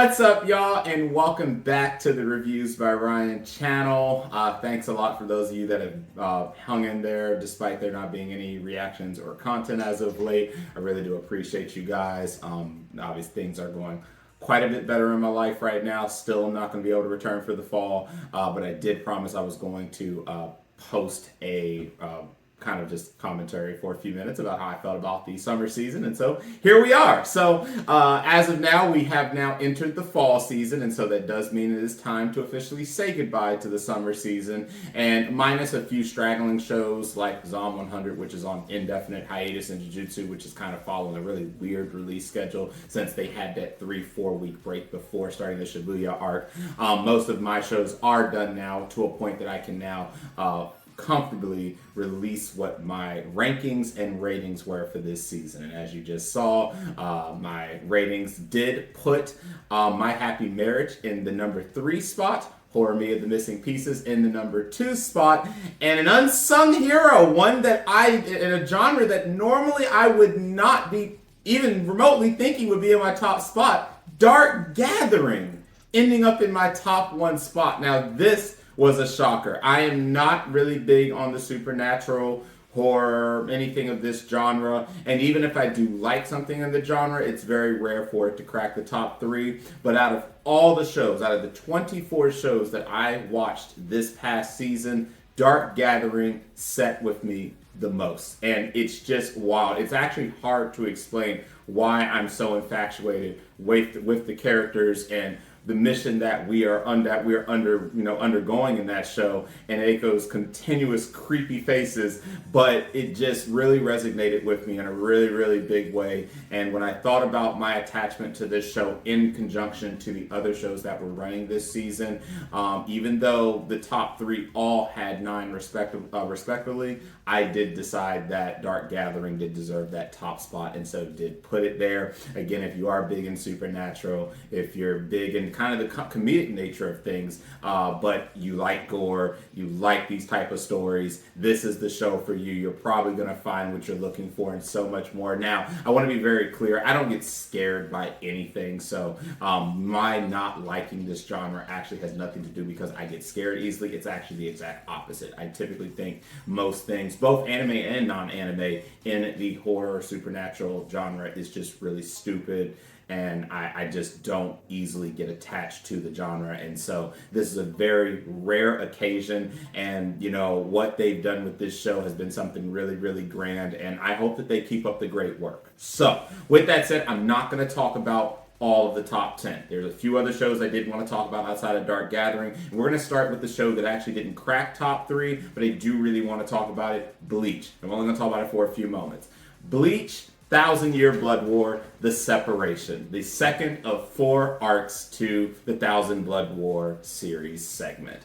What's up, y'all, and welcome back to the Reviews by Ryan channel. Thanks a lot for those of you that have hung in there despite there not being any reactions or content as of late. I really do appreciate you guys. Obviously, things are going quite a bit better in my life right now. Still not going to be able to return for the fall, but I did promise I was going to post a kind of just commentary for a few minutes about how I felt about the summer season, and so here we are. So as of now, we have now entered the fall season, and so that does mean it is time to officially say goodbye to the summer season, and minus a few straggling shows like Zom 100, which is on indefinite hiatus, and Jujutsu, which is kind of following a really weird release schedule since they had that 3-4 week break before starting the Shibuya arc. Most of my shows are done now to a point that I can now comfortably release what my rankings and ratings were for this season. And as you just saw, my ratings did put My Happy Marriage in the number 3 spot, Horror Me of the Missing Pieces in the number 2 spot, and an unsung hero, one that in a genre that normally I would not be even remotely thinking would be in my top spot, Dark Gathering, ending up in my top 1 spot. Now this was a shocker. I am not really big on the supernatural, horror, anything of this genre. And even if I do like something in the genre, it's very rare for it to crack the top 3. But out of all the shows, out of the 24 shows that I watched this past season, Dark Gathering set with me the most. And it's just wild. It's actually hard to explain why I'm so infatuated with the characters and the mission that we are undergoing in that show, and Eiko's continuous creepy faces, but it just really resonated with me in a really, really big way. And when I thought about my attachment to this show in conjunction to the other shows that were running this season, even though the top 3 all had 9 respectively, I did decide that Dark Gathering did deserve that top spot, and so did put it there. Again, if you are big in supernatural, if you're big in kind of the comedic nature of things, but you like gore, you like these type of stories, this is the show for you. You're probably going to find what you're looking for and so much more. Now, I want to be very clear. I don't get scared by anything, so my not liking this genre actually has nothing to do because I get scared easily. It's actually the exact opposite. I typically think most things, both anime and non-anime, in the horror supernatural genre is just really stupid, and I just don't easily get attached to the genre. And so this is a very rare occasion, and what they've done with this show has been something really, really grand, and I hope that they keep up the great work. So with that said, I'm not going to talk about all of the top 10. There's a few other shows I did want to talk about outside of Dark Gathering. And we're going to start with the show that actually didn't crack top 3, but I do really want to talk about it, Bleach. I'm only going to talk about it for a few moments. Bleach, 1,000-Year Blood War, The Separation, the second of 4 arcs to the 1,000 Blood War series segment.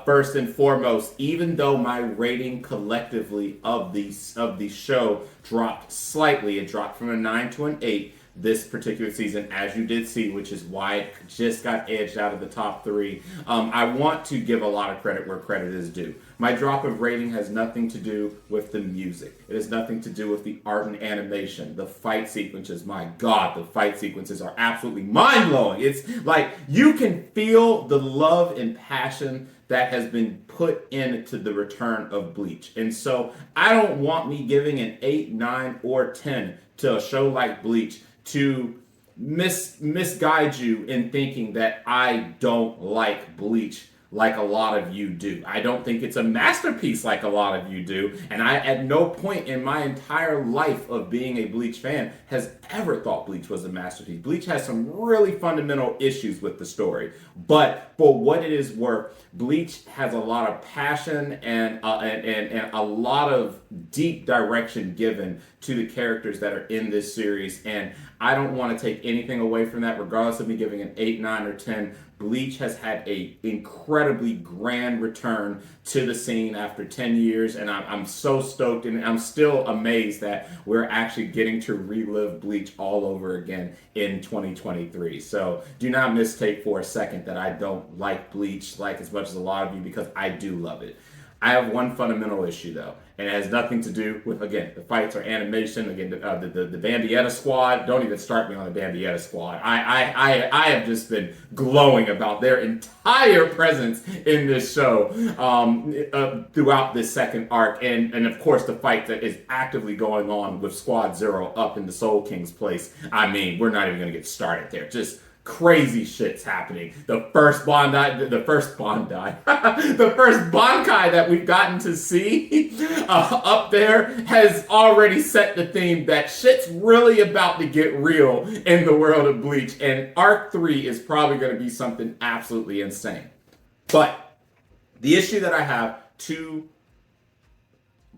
First and foremost, even though my rating collectively of the show dropped slightly, it dropped from a 9 to an 8, this particular season, as you did see, which is why it just got edged out of the top 3. I want to give a lot of credit where credit is due. My drop of rating has nothing to do with the music. It has nothing to do with the art and animation. The fight sequences, my God, the fight sequences are absolutely mind-blowing. It's like you can feel the love and passion that has been put into the return of Bleach. And so I don't want me giving an 8, 9, or 10 to a show like Bleach to misguide you in thinking that I don't like Bleach like a lot of you do. I don't think it's a masterpiece like a lot of you do, and I at no point in my entire life of being a Bleach fan has ever thought Bleach was a masterpiece. Bleach has some really fundamental issues with the story, but for what it is worth, Bleach has a lot of passion and a lot of deep direction given to the characters that are in this series, and I don't want to take anything away from that, regardless of me giving an 8, 9, or 10. Bleach has had a incredibly grand return to the scene after 10 years, and I'm so stoked, and I'm still amazed that we're actually getting to relive Bleach all over again in 2023. So do not mistake for a second that I don't like Bleach like as much as a lot of you, because I do love it. I have one fundamental issue though, and it has nothing to do with, again, the fights or animation. Again, the Bambietta squad. Don't even start me on the Bambietta squad. I have just been glowing about their entire presence in this show throughout this second arc, and of course the fight that is actively going on with Squad Zero up in the Soul King's place. I mean, we're not even going to get started there. Just crazy shit's happening. The first the first Bankai that we've gotten to see up there has already set the theme that shit's really about to get real in the world of Bleach, and Arc 3 is probably going to be something absolutely insane. But the issue that I have, two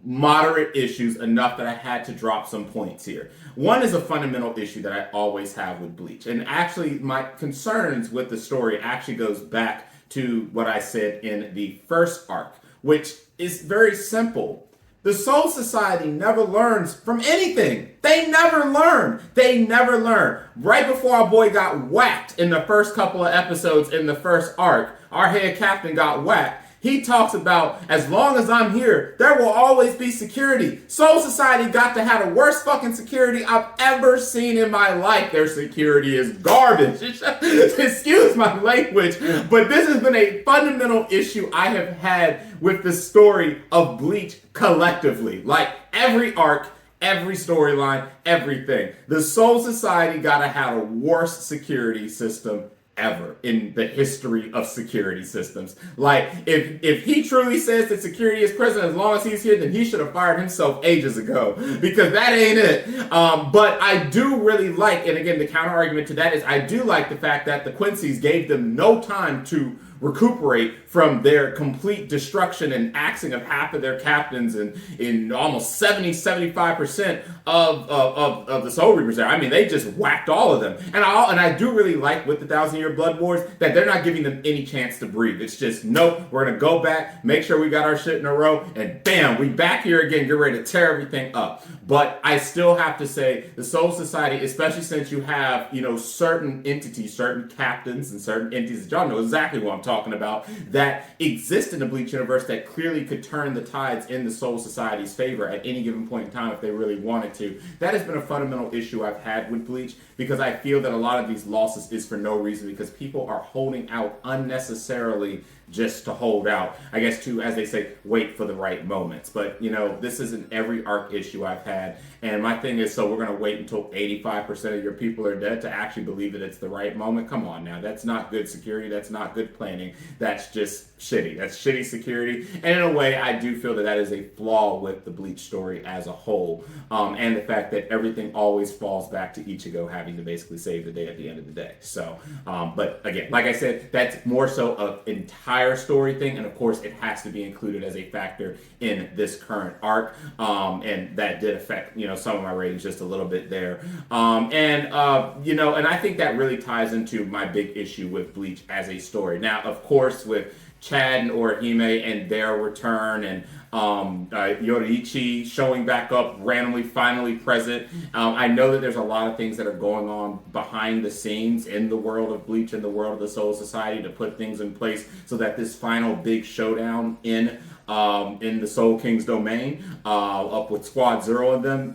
moderate issues, enough that I had to drop some points here. One is a fundamental issue that I always have with Bleach. And actually, my concerns with the story actually goes back to what I said in the first arc, which is very simple. The Soul Society never learns from anything. They never learn. They never learn. Right before our boy got whacked in the first couple of episodes in the first arc, our head captain got whacked. He talks about, as long as I'm here, there will always be security. Soul Society got to have the worst fucking security I've ever seen in my life. Their security is garbage. Excuse my language, but this has been a fundamental issue I have had with the story of Bleach collectively. Like every arc, every storyline, everything. The Soul Society got to have a worst security system ever in the history of security systems. Like, if he truly says that security is present as long as he's here, then he should have fired himself ages ago, because that ain't it. But I do really like, and again, the counter argument to that is I do like the fact that the Quincy's gave them no time to recuperate from their complete destruction and axing of half of their captains and in almost 75% of the Soul Reapers there. I mean, they just whacked all of them. And I do really like with the 1,000-Year Blood Wars that they're not giving them any chance to breathe. It's just, nope, we're going to go back, make sure we got our shit in a row, and bam, we back here again, get ready to tear everything up. But I still have to say, the Soul Society, especially since you have, certain entities, certain captains and certain entities, that y'all know exactly what I'm talking about, that exist in the Bleach universe that clearly could turn the tides in the Soul Society's favor at any given point in time if they really wanted to. That has been a fundamental issue I've had with Bleach, because I feel that a lot of these losses is for no reason, because people are holding out unnecessarily just to hold out. I guess to, as they say, wait for the right moments. But, this is an every arc issue I've had. And my thing is, so we're going to wait until 85% of your people are dead to actually believe that it's the right moment? Come on now. That's not good security. That's not good planning. That's just shitty. That's shitty security. And in a way, I do feel that that is a flaw with the Bleach story as a whole. And the fact that everything always falls back to Ichigo having to basically save the day at the end of the day. So, but again, like I said, that's more so an entire story thing, and of course it has to be included as a factor in this current arc, and that did affect some of my ratings just a little bit there, and I think that really ties into my big issue with Bleach as a story. Now, of course, with Chad and Orihime and their return, and Yoruichi showing back up, randomly, finally present. I know that there's a lot of things that are going on behind the scenes in the world of Bleach and the world of the Soul Society to put things in place so that this final big showdown in the Soul King's domain, up with Squad Zero and them,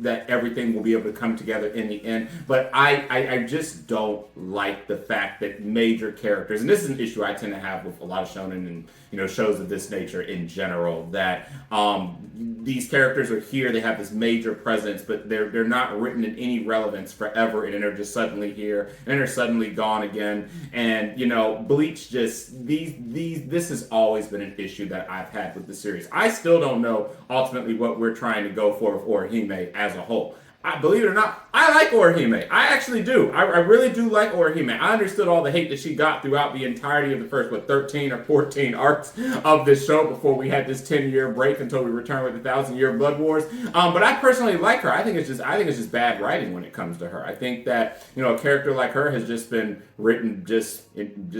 that everything will be able to come together in the end. But I just don't like the fact that major characters, and this is an issue I tend to have with a lot of shonen and shows of this nature in general, that these characters are here, they have this major presence, but they're not written in any relevance forever, and then they're just suddenly here, and then they're suddenly gone again. And Bleach just this has always been an issue that I've had with the series. I still don't know ultimately what we're trying to go for with Orihime as a whole. Believe it or not, I like Orihime. I actually do. I really do like Orihime. I understood all the hate that she got throughout the entirety of the first, 13 or 14 arcs of this show before we had this 10-year break until we returned with the 1,000-Year Blood Wars. But I personally like her. I think it's just bad writing when it comes to her. I think that a character like her has just been written just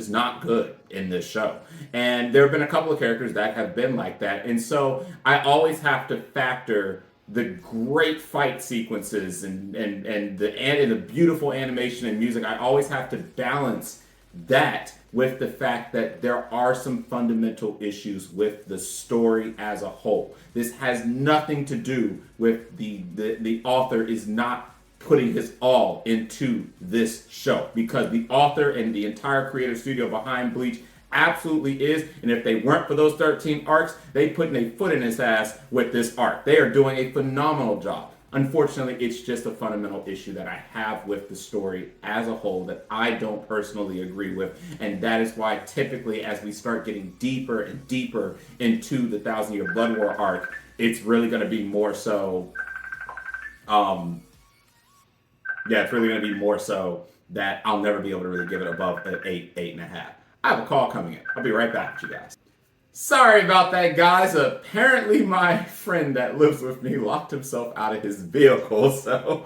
not good in this show. And there have been a couple of characters that have been like that. And so I always have to factor the great fight sequences and the beautiful animation and music. I always have to balance that with the fact that there are some fundamental issues with the story as a whole. This has nothing to do with the author is not putting his all into this show, because the author and the entire creative studio behind Bleach absolutely is. And if they weren't for those 13 arcs, they putting a foot in his ass with this arc. They are doing a phenomenal job. Unfortunately, it's just a fundamental issue that I have with the story as a whole that I don't personally agree with. And that is why typically as we start getting deeper and deeper into the Thousand Year Blood War arc, it's really going to be more so, it's really going to be more so that I'll never be able to really give it above an 8, 8.5. I have a call coming in. I'll be right back with you guys. Sorry about that, guys. Apparently my friend that lives with me locked himself out of his vehicle, so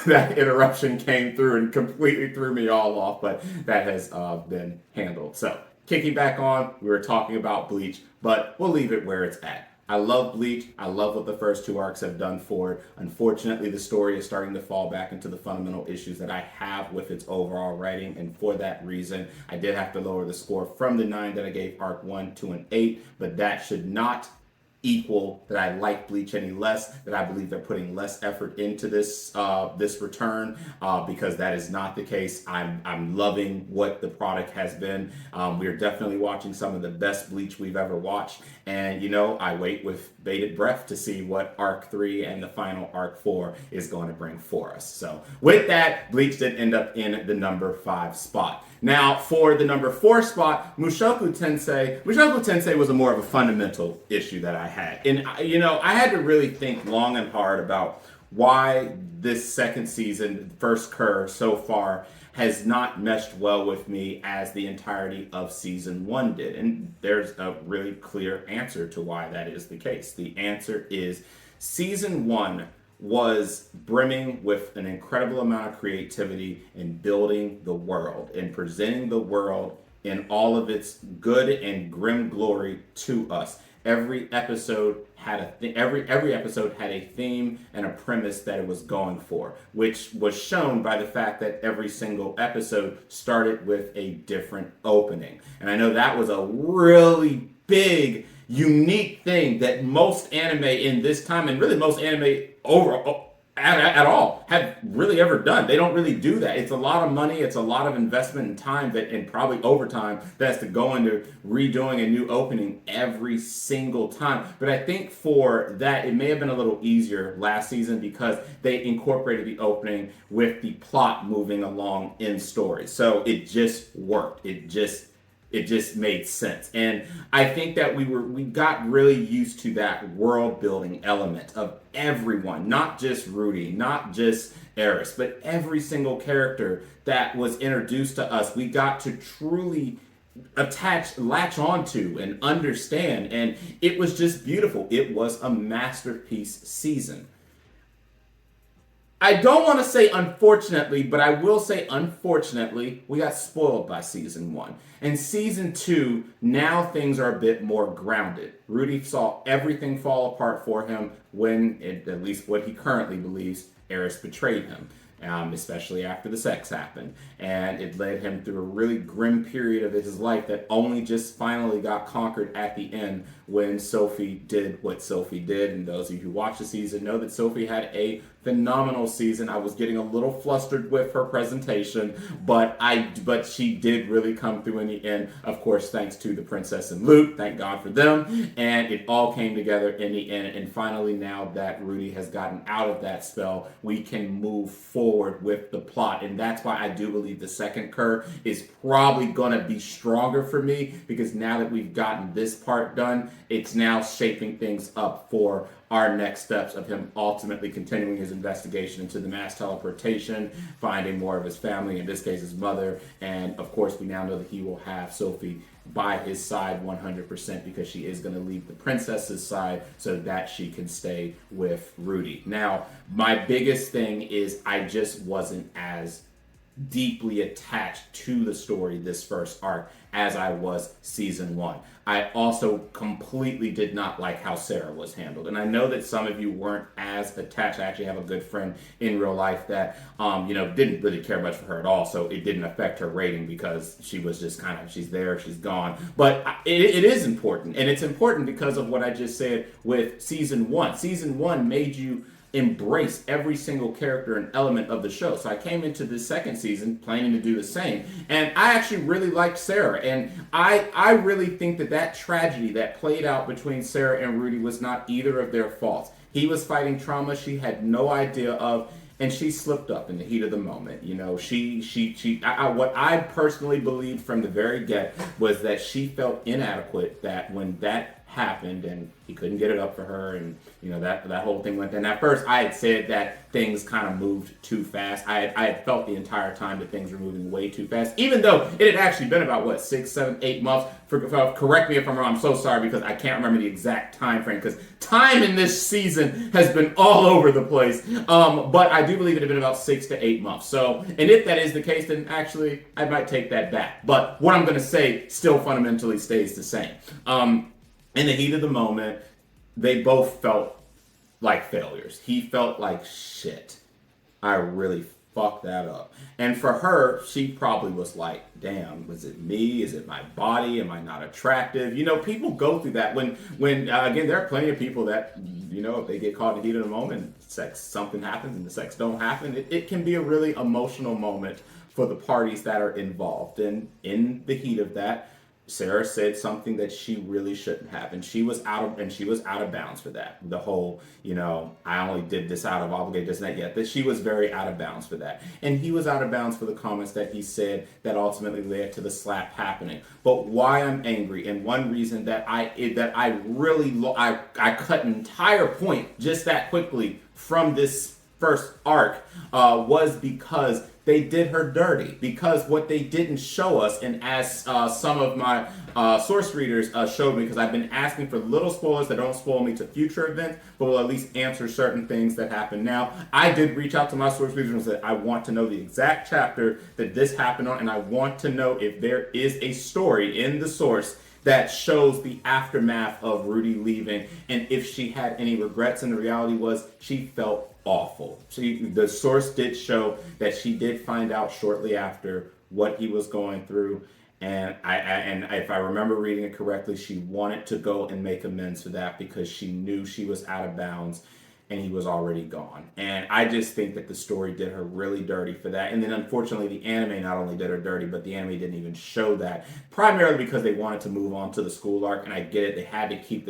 that interruption came through and completely threw me all off, but that has been handled. So, kicking back on, we were talking about Bleach, but we'll leave it where it's at. I love Bleach. I love what the first 2 arcs have done for it. Unfortunately, the story is starting to fall back into the fundamental issues that I have with its overall writing, and for that reason, I did have to lower the score from the 9 that I gave arc 1 to an 8, but that should not equal that I like Bleach any less, that I believe they're putting less effort into this this return, because that is not the case. I'm loving what the product has been. We're definitely watching some of the best Bleach we've ever watched, and I wait with bated breath to see what arc 3 and the final arc 4 is going to bring for us. So with that, Bleach did end up in the number 5 spot. Now, for the number 4 spot, Mushoku Tensei was a more of a fundamental issue that I had. And, I had to really think long and hard about why this second season, first Cur so far, has not meshed well with me as the entirety of season 1 did. And there's a really clear answer to why that is the case. The answer is season 1 was brimming with an incredible amount of creativity in building the world and presenting the world in all of its good and grim glory to us. Every episode had every episode had a theme and a premise that it was going for, which was shown by the fact that every single episode started with a different opening. And I know that was a really big, unique thing that most anime in this time, and really most anime at all, have really ever done. They don't really do that. It's a lot of money, it's a lot of investment and time and probably overtime that has to go into redoing a new opening every single time. But I think for that, it may have been a little easier last season because they incorporated the opening with the plot moving along in story. So it just worked. It just made sense. And I think that we got really used to that world building element of everyone, not just Rudy, not just Eris, but every single character that was introduced to us, we got to truly latch onto and understand. And it was just beautiful. It was a masterpiece season. I don't want to say unfortunately, but I will say unfortunately, we got spoiled by season 1. And season 2, now things are a bit more grounded. Rudy saw everything fall apart for him when, at least what he currently believes, Eris betrayed him. Especially after the sex happened. And it led him through a really grim period of his life that only just finally got conquered at the end when Sophie did what Sophie did. And those of you who watched the season know that Sophie had a phenomenal season. I was getting a little flustered with her presentation, but she did really come through in the end. Of course, thanks to the princess and Luke, thank God for them. And it all came together in the end. And finally, now that Rudy has gotten out of that spell, we can move forward with the plot. And that's why I do believe the second Cur is probably going to be stronger for me, because now that we've gotten this part done, it's now shaping things up for our next steps of him ultimately continuing his investigation into the mass teleportation, finding more of his family, in this case his mother, and of course we now know that he will have Sophie by his side 100% because she is going to leave the princess's side so that she can stay with Rudy. Now, my biggest thing is I just wasn't as deeply attached to the story this first arc as I was season 1. I also completely did not like how Sarah was handled. And I know that some of you weren't as attached. I actually have a good friend in real life that, didn't really care much for her at all. So it didn't affect her rating because she was just kind of, she's there, she's gone. But it is important. And it's important because of what I just said with season 1. Season 1 made you embrace every single character and element of the show. So I came into this second season planning to do the same. And I actually really liked Sarah. And I really think that tragedy that played out between Sarah and Rudy was not either of their faults. He was fighting trauma she had no idea of, and she slipped up in the heat of the moment. What I personally believed from the very get was that she felt inadequate, that when that happened and he couldn't get it up for her, and that whole thing went. And at first I had said that things kind of moved too fast. I had felt the entire time that things were moving way too fast, even though it had actually been about 6, 7, 8 months. Correct me if I'm wrong. I'm so sorry because I can't remember the exact time frame, because time in this season has been all over the place. But I do believe it had been about 6 to 8 months. So, and if that is the case, then actually I might take that back. But what I'm going to say still fundamentally stays the same. In the heat of the moment, they both felt like failures. He felt like, shit, I really fucked that up. And for her, she probably was like, damn, was it me? Is it my body? Am I not attractive? People go through that when again, there are plenty of people that, if they get caught in the heat of the moment, something happens and the sex don't happen, it can be a really emotional moment for the parties that are involved. And in the heat of that, Sarah said something that she really shouldn't have, and she was out of bounds for that. The whole, I only did this out of obligation, this and that. Yet that she was very out of bounds for that, and he was out of bounds for the comments that he said that ultimately led to the slap happening. But why I'm angry, and one reason that I cut an entire point just that quickly from this first arc was because they did her dirty. Because what they didn't show us, and as some of my source readers showed me, because I've been asking for little spoilers that don't spoil me to future events, but will at least answer certain things that happen now. I did reach out to my source readers and said, I want to know the exact chapter that this happened on, and I want to know if there is a story in the source that shows the aftermath of Rudy leaving, and if she had any regrets. And the reality was she felt awful. The source did show that she did find out shortly after what he was going through, and if I remember reading it correctly, she wanted to go and make amends for that because she knew she was out of bounds and he was already gone. And I just think that the story did her really dirty for that. And then unfortunately the anime not only did her dirty, but the anime didn't even show that, primarily because they wanted to move on to the school arc. And I get it, they had to keep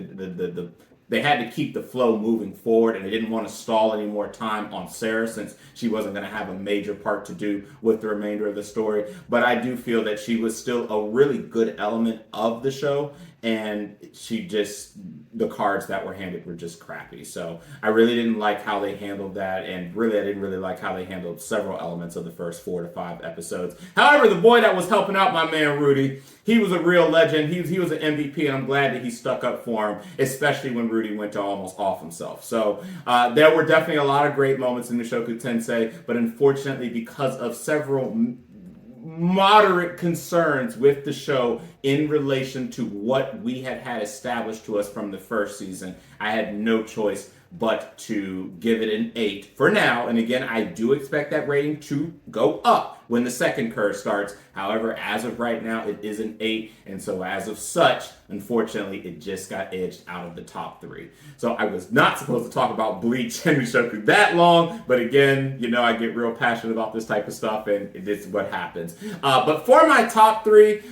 the flow moving forward, and they didn't want to stall any more time on Sarah since she wasn't going to have a major part to do with the remainder of the story. But I do feel that she was still a really good element of the show, and the cards that were handed were just crappy. So I really didn't like how they handled that, and really I didn't really like how they handled several elements of the first 4 to 5 episodes. However, the boy that was helping out my man Rudy, he was a real legend. He was an MVP, and I'm glad that he stuck up for him, especially when Rudy went to almost off himself. So there were definitely a lot of great moments in Mushoku Tensei, but unfortunately, because of several moderate concerns with the show in relation to what we had established to us from the first season, I had no choice but to give it an 8 for now. And again, I do expect that rating to go up when the second curve starts. However, as of right now, it is an 8. And so as of such, unfortunately, it just got edged out of the top 3. So I was not supposed to talk about Bleach and Mushoku that long. But again, I get real passionate about this type of stuff, and it's what happens. But for my top 3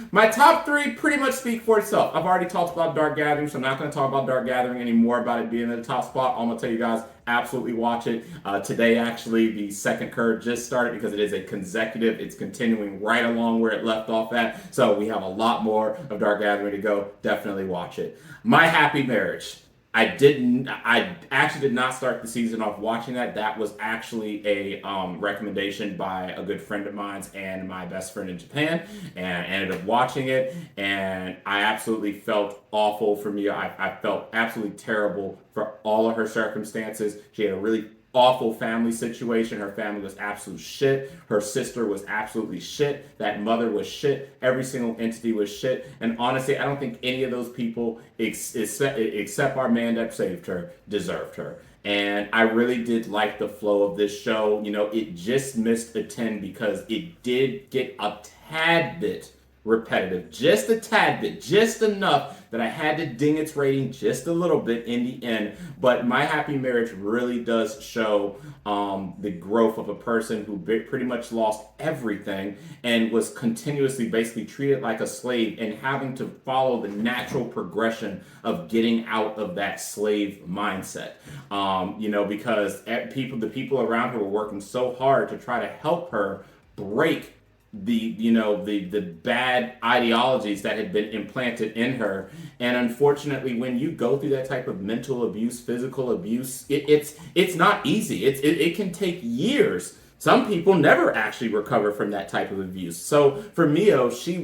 pretty much speak for itself. I've already talked about Dark Gathering, so I'm not going to talk about Dark Gathering anymore, about it being in the top spot. I'm going to tell you guys, absolutely watch it. Today, actually, the second curve just started because it is a consecutive. It's continuing right along where it left off at. So we have a lot more of Dark Gathering to go. Definitely watch it. My Happy Marriage. I actually did not start the season off watching that. That was actually a recommendation by a good friend of mine and my best friend in Japan, and I ended up watching it, and I absolutely felt awful for me. I felt absolutely terrible for all of her circumstances. She had a really awful family situation. Her family was absolute shit. Her sister was absolutely shit. That mother was shit. Every single entity was shit. And honestly, I don't think any of those people, except our man that saved her, deserved her. And I really did like the flow of this show. You know, it just missed a 10 because it did get a tad bit repetitive, just a tad bit, just enough that I had to ding its rating just a little bit in the end. But My Happy Marriage really does show the growth of a person who pretty much lost everything and was continuously basically treated like a slave and having to follow the natural progression of getting out of that slave mindset. Because the people around her were working so hard to try to help her break the bad ideologies that had been implanted in her. And unfortunately, when you go through that type of mental abuse, physical abuse, it's not easy. It can take years. Some people never actually recover from that type of abuse. So for Mio, she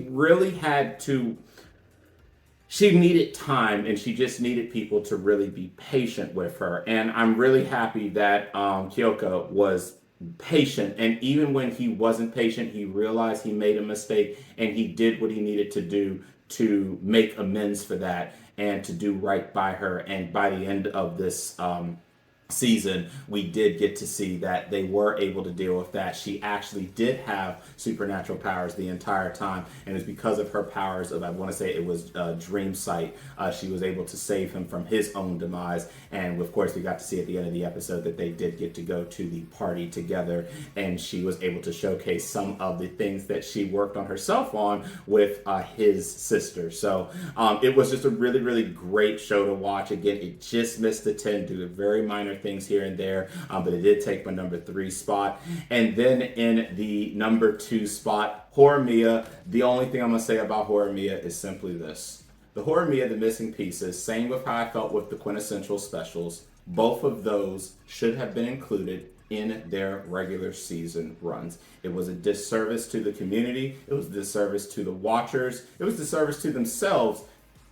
needed time, and she just needed people to really be patient with her. And I'm really happy that Kyoko was patient, and even when he wasn't patient, he realized he made a mistake and he did what he needed to do to make amends for that and to do right by her. And by the end of this season, we did get to see that they were able to deal with that. She actually did have supernatural powers the entire time, and it's because of her powers of, I want to say it was dream sight, she was able to save him from his own demise. And of course, we got to see at the end of the episode that they did get to go to the party together, and she was able to showcase some of the things that she worked on herself on with his sister. So it was just a really, really great show to watch. Again, it just missed the 10 due to very minor things here and there, but it did take my number 3 spot. And then in the number 2 spot, Horimiya. The only thing I'm going to say about Horimiya is simply this. The Horimiya, the missing pieces, same with how I felt with the quintessential specials, both of those should have been included in their regular season runs. It was a disservice to the community, it was a disservice to the watchers, it was a disservice to themselves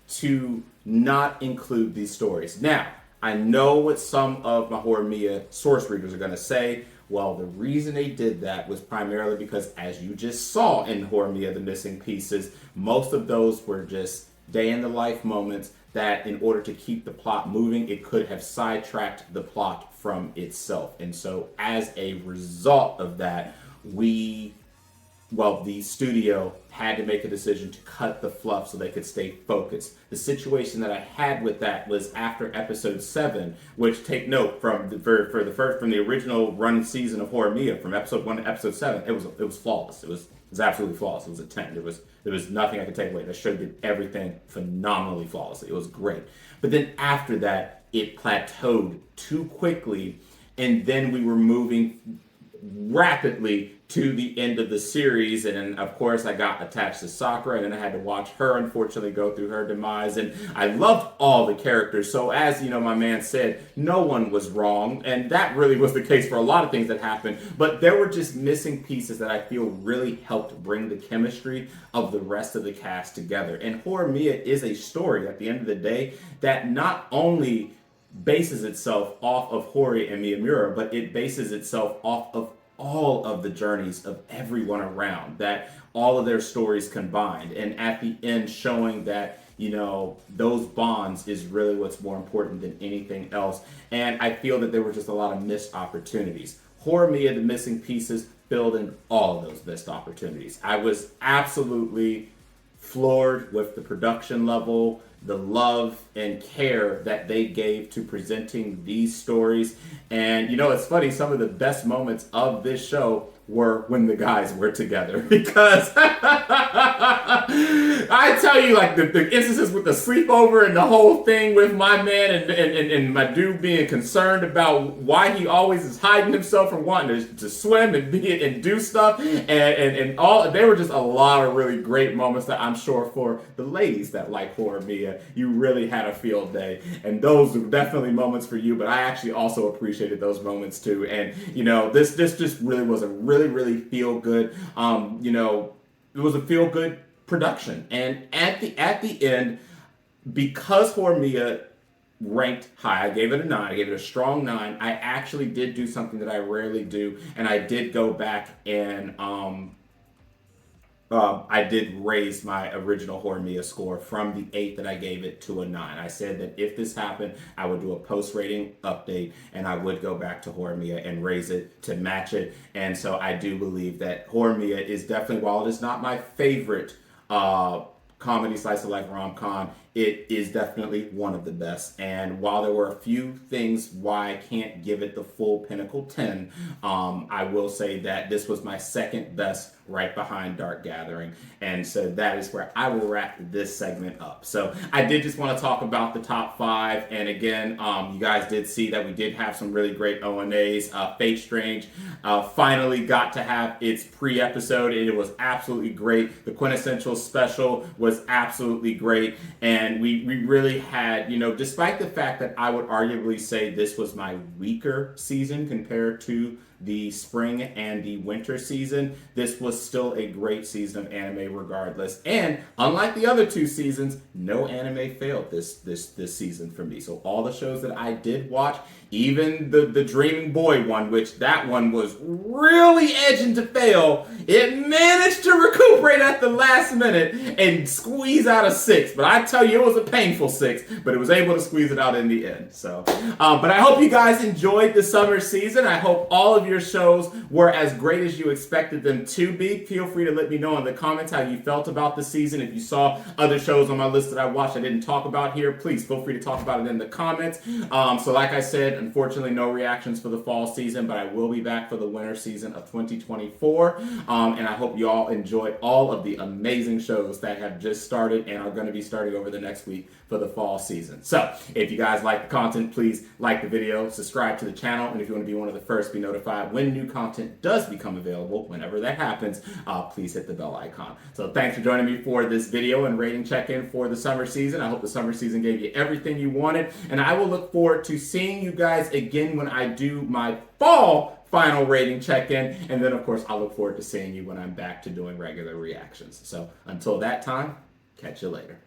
to not include these stories. Now, I know what some of my Horimiya source readers are going to say. Well, the reason they did that was primarily because, as you just saw in Horimiya, the missing pieces, most of those were just day in the life moments that, in order to keep the plot moving, it could have sidetracked the plot from itself. And so as a result of that, the studio had to make a decision to cut the fluff so they could stay focused. The situation that I had with that was after episode 7, which, take note, from the original run season of Horimiya, from episode 1 to episode 7, it was flawless. It was absolutely flawless. It was a 10. There was nothing I could take away. The show did everything phenomenally flawlessly. It was great. But then after that, it plateaued too quickly, and then we were moving rapidly to the end of the series. And then, of course, I got attached to Sakura, and then I had to watch her, unfortunately, go through her demise. And I loved all the characters. So as my man said, no one was wrong. And that really was the case for a lot of things that happened. But there were just missing pieces that I feel really helped bring the chemistry of the rest of the cast together. And Horimiya is a story, at the end of the day, that not only bases itself off of Hori and Miyamura, but it bases itself off of all of the journeys of everyone around, that all of their stories combined, and at the end showing that those bonds is really what's more important than anything else. And I feel that there were just a lot of missed opportunities. Horimiya, the missing pieces, filled in all of those missed opportunities. I was absolutely floored with the production level, the love and care that they gave to presenting these stories. And it's funny, some of the best moments of this show were when the guys were together, because I tell you, like the instances with the sleepover and the whole thing with my man and my dude being concerned about why he always is hiding himself from wanting to swim and do stuff, and all, there were just a lot of really great moments that I'm sure for the ladies that like Horimiya, you really had a field day, and those were definitely moments for you. But I actually also appreciated those moments too, and this just really was a really feel good. It was a feel good production, and at the end, because Horimiya ranked high. I gave it a 9. I gave it a strong 9. I actually did do something that I rarely do, and I did go back and I did raise my original Horimiya score from the 8 that I gave it to a 9. I said that if this happened, I would do a post-rating update and I would go back to Horimiya and raise it to match it. And so I do believe that Horimiya is definitely, while it is not my favorite comedy slice of life rom-com, it is definitely one of the best. And while there were a few things why I can't give it the full Pinnacle 10, I will say that this was my second best, right behind Dark Gathering. And so that is where I will wrap this segment up. So I did just want to talk about the top 5. And again, you guys did see that we did have some really great O&As. Fate Strange finally got to have its pre-episode, and it was absolutely great. The quintessential special was absolutely great. And we really had, despite the fact that I would arguably say this was my weaker season compared to the spring and the winter season, this was still a great season of anime regardless. And unlike the other 2 seasons, no anime failed this season for me. So all the shows that I did watch, even the Dreaming Boy one, which that one was really edging to fail, it managed to recuperate at the last minute and squeeze out a 6. But I tell you, it was a painful 6, but it was able to squeeze it out in the end. So, but I hope you guys enjoyed the summer season. I hope all of your shows were as great as you expected them to be. Feel free to let me know in the comments how you felt about the season. If you saw other shows on my list that I watched I didn't talk about here, please feel free to talk about it in the comments. So like I said, unfortunately no reactions for the fall season, but I will be back for the winter season of 2024. And I hope you all enjoy all of the amazing shows that have just started and are going to be starting over the next week for the fall season. So if you guys like the content, please like the video, subscribe to the channel, and if you want to be one of the first to be notified when new content does become available, whenever that happens, please hit the bell icon. So thanks for joining me for this video and rating check-in for the summer season. I hope the summer season gave you everything you wanted, and I will look forward to seeing you guys again when I do my fall final rating check-in, and then of course I'll look forward to seeing you when I'm back to doing regular reactions. So until that time, catch you later.